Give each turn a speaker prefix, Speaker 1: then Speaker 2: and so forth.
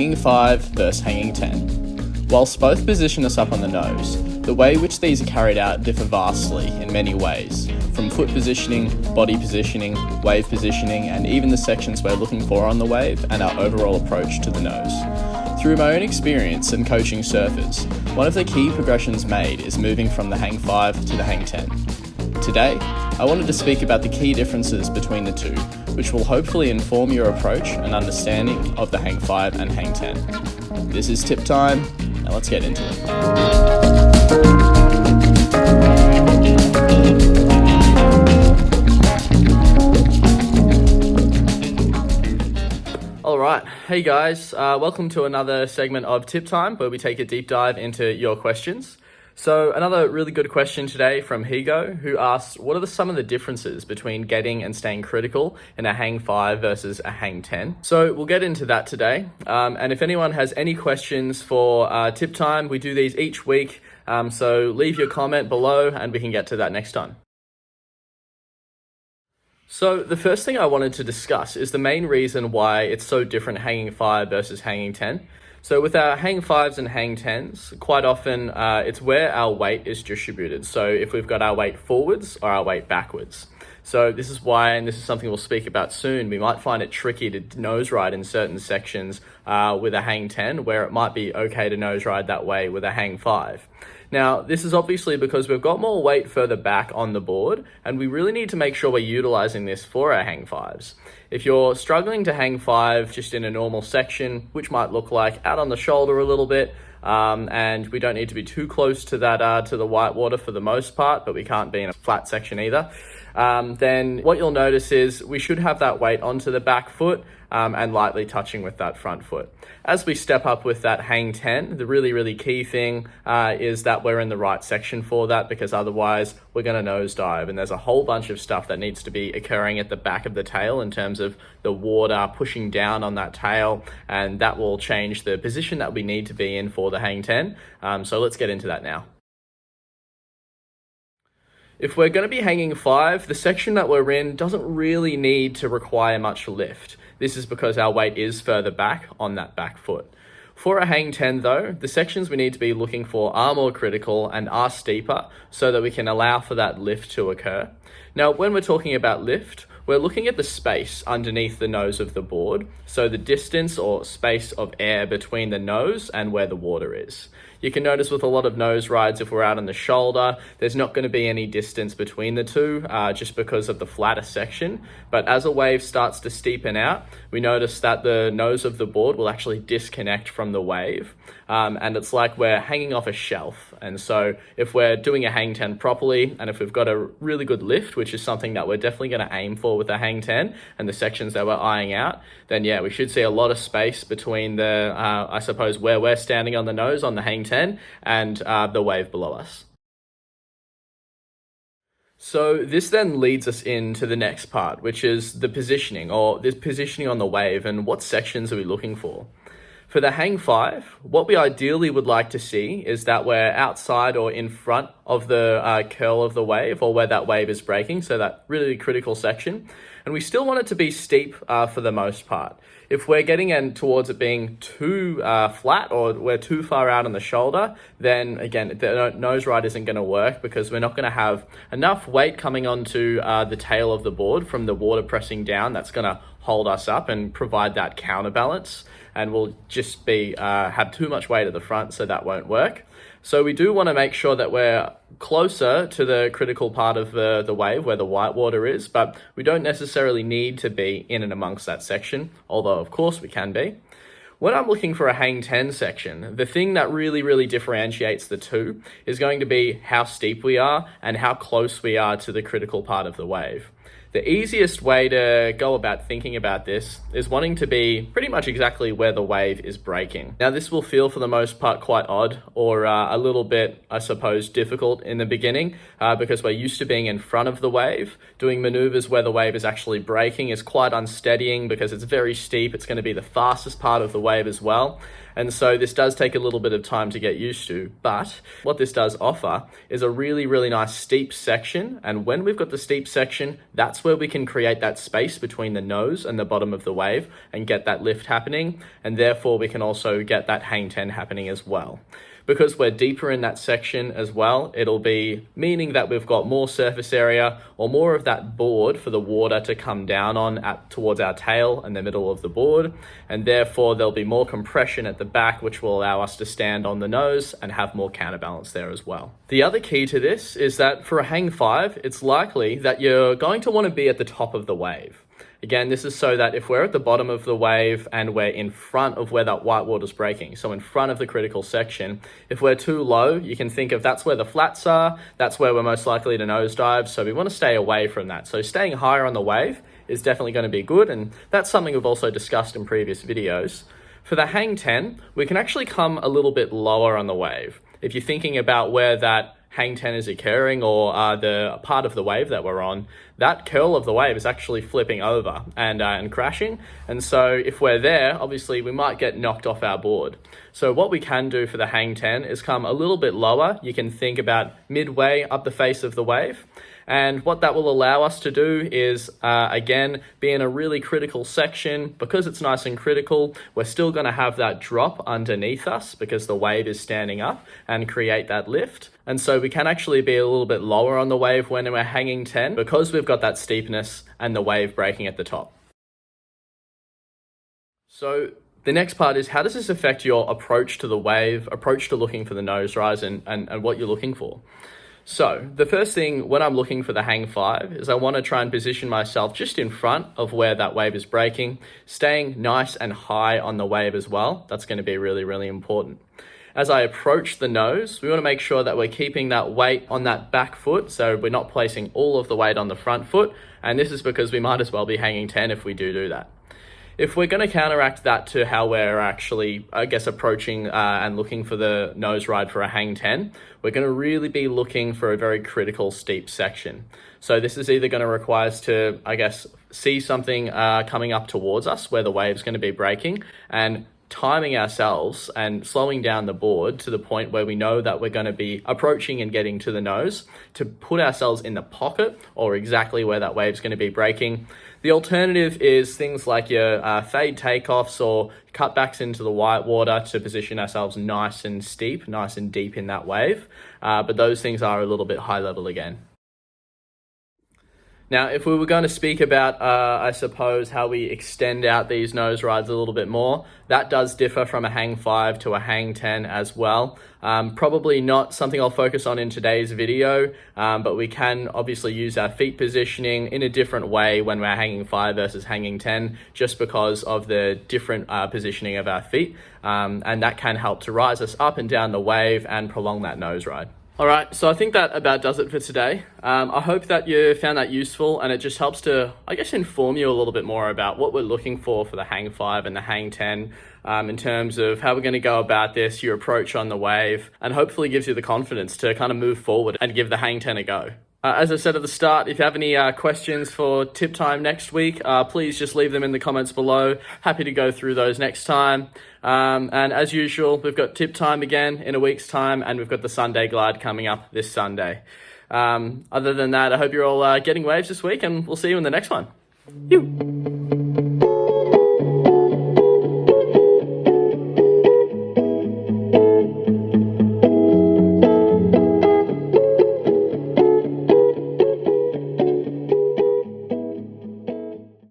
Speaker 1: hanging 5 versus hanging 10. Whilst both position us up on the nose, the way which these are carried out differ vastly in many ways, from foot positioning, body positioning, wave positioning, and even the sections we're looking for on the wave and our overall approach to the nose. Through my own experience and coaching surfers, one of the key progressions made is moving from the hang 5 to the hang 10. Today, I wanted to speak about the key differences between the two, which will hopefully inform your approach and understanding of the hang 5 and hang 10. This is tip time, now let's get into it. Alright, hey guys, welcome to another segment of Tip Time where we take a deep dive into your questions. So another really good question today from Higo, who asks, what are some of the differences between getting and staying critical in a hang 5 versus a hang 10? So we'll get into that today. And if anyone has any questions for Tip Time, we do these each week. So leave your comment below and we can get to that next time. So the first thing I wanted to discuss is the main reason why it's so different hanging 5 versus hanging 10. So with our hang 5s and hang 10s, quite often it's where our weight is distributed. So if we've got our weight forwards or our weight backwards. So this is why, and this is something we'll speak about soon, we might find it tricky to nose ride in certain sections with a hang 10, where it might be okay to nose ride that way with a hang 5. Now, this is obviously because we've got more weight further back on the board, and we really need to make sure we're utilizing this for our hang 5s. If you're struggling to hang 5 just in a normal section, which might look like out on the shoulder a little bit, and we don't need to be too close to that to the white water for the most part, but we can't be in a flat section either, then what you'll notice is we should have that weight onto the back foot and lightly touching with that front foot. As we step up with that hang 10, the really key thing is that we're in the right section for that, because otherwise we're going to nosedive, and there's a whole bunch of stuff that needs to be occurring at the back of the tail in terms of the water pushing down on that tail, and that will change the position that we need to be in for the hang 10. So let's get into that now. If we're going to be hanging 5, the section that we're in doesn't really need to require much lift. This is because our weight is further back on that back foot. For a hang 10 though, the sections we need to be looking for are more critical and are steeper so that we can allow for that lift to occur. Now, when we're talking about lift, we're looking at the space underneath the nose of the board, so the distance or space of air between the nose and where the water is. You can notice with a lot of nose rides, if we're out on the shoulder, there's not going to be any distance between the two just because of the flatter section. But as a wave starts to steepen out, we notice that the nose of the board will actually disconnect from the wave. And it's like we're hanging off a shelf. And so if we're doing a hang 10 properly, and if we've got a really good lift, which is something that we're definitely going to aim for with a hang 10 and the sections that we're eyeing out, then yeah, we should see a lot of space between the, I suppose, where we're standing on the nose on the hang 10 and the wave below us. So this then leads us into the next part, which is the positioning, or this positioning on the wave, and what sections are we looking for? For the hang 5, what we ideally would like to see is that we're outside or in front of the curl of the wave, or where that wave is breaking, so that really critical section. And we still want it to be steep for the most part. If we're getting in towards it being too flat, or we're too far out on the shoulder, then again, the nose ride isn't going to work, because we're not going to have enough weight coming onto the tail of the board from the water pressing down that's going to hold us up and provide that counterbalance, and we'll just be have too much weight at the front, so that won't work. So we do want to make sure that we're closer to the critical part of the wave where the white water is, but we don't necessarily need to be in and amongst that section, although of course we can be. When I'm looking for a hang 10 section, the thing that really differentiates the two is going to be how steep we are and how close we are to the critical part of the wave. The easiest way to go about thinking about this is wanting to be pretty much exactly where the wave is breaking. Now, this will feel for the most part quite odd, or a little bit, I suppose, difficult in the beginning because we're used to being in front of the wave. Doing maneuvers where the wave is actually breaking is quite unsteadying because it's very steep. It's going to be the fastest part of the wave as well. And so this does take a little bit of time to get used to, but what this does offer is a really nice steep section. And when we've got the steep section, that's that's where we can create that space between the nose and the bottom of the wave and get that lift happening. And therefore we can also get that hang 10 happening as well. Because we're deeper in that section as well, it'll be meaning that we've got more surface area or more of that board for the water to come down on towards our tail and the middle of the board. And therefore there'll be more compression at the back, which will allow us to stand on the nose and have more counterbalance there as well. The other key to this is that for a hang 5, it's likely that you're going to want to be at the top of the wave. Again, this is so that if we're at the bottom of the wave and we're in front of where that white water's breaking, so in front of the critical section, if we're too low, you can think of that's where the flats are, that's where we're most likely to nosedive, so we want to stay away from that. So staying higher on the wave is definitely going to be good, and that's something we've also discussed in previous videos. For the hang 10, we can actually come a little bit lower on the wave. If you're thinking about where that hang 10 is occurring or the part of the wave that we're on, that curl of the wave is actually flipping over and crashing. And so if we're there, obviously we might get knocked off our board. So what we can do for the hang 10 is come a little bit lower. You can think about midway up the face of the wave. And what that will allow us to do is, again, be in a really critical section. Because it's nice and critical, we're still going to have that drop underneath us because the wave is standing up and create that lift. And so we can actually be a little bit lower on the wave when we're hanging 10 because we've got that steepness and the wave breaking at the top. So the next part is, how does this affect your approach to the wave, approach to looking for the nose rise and what you're looking for? So the first thing when I'm looking for the hang 5 is I want to try and position myself just in front of where that wave is breaking, staying nice and high on the wave as well. That's going to be really, really important. As I approach the nose, we want to make sure that we're keeping that weight on that back foot, so we're not placing all of the weight on the front foot, and this is because we might as well be hanging 10 if we do that. If we're going to counteract that to how we're actually, I guess, approaching and looking for the nose ride for a hang 10, we're going to really be looking for a very critical steep section. So this is either going to require us to, I guess, see something coming up towards us where the wave's going to be breaking and timing ourselves and slowing down the board to the point where we know that we're going to be approaching and getting to the nose to put ourselves in the pocket or exactly where that wave's going to be breaking. The alternative is things like your fade takeoffs or cutbacks into the white water to position ourselves nice and steep, nice and deep in that wave. But those things are a little bit high level again. Now, if we were going to speak about, I suppose, how we extend out these nose rides a little bit more, that does differ from a hang 5 to a hang 10 as well. Probably not something I'll focus on in today's video, but we can obviously use our feet positioning in a different way when we're hanging 5 versus hanging 10, just because of the different positioning of our feet. And that can help to rise us up and down the wave and prolong that nose ride. All right, so I think that about does it for today. I hope that you found that useful and it just helps to, I guess, inform you a little bit more about what we're looking for the hang 5 and the hang 10 in terms of how we're going to go about this, your approach on the wave, and hopefully gives you the confidence to kind of move forward and give the hang 10 a go. As I said at the start, if you have any questions for tip time next week, please just leave them in the comments below. Happy to go through those next time. And as usual, we've got tip time again in a week's time, and we've got the Sunday glide coming up this Sunday. Other than that, I hope you're all getting waves this week, and we'll see you in the next one.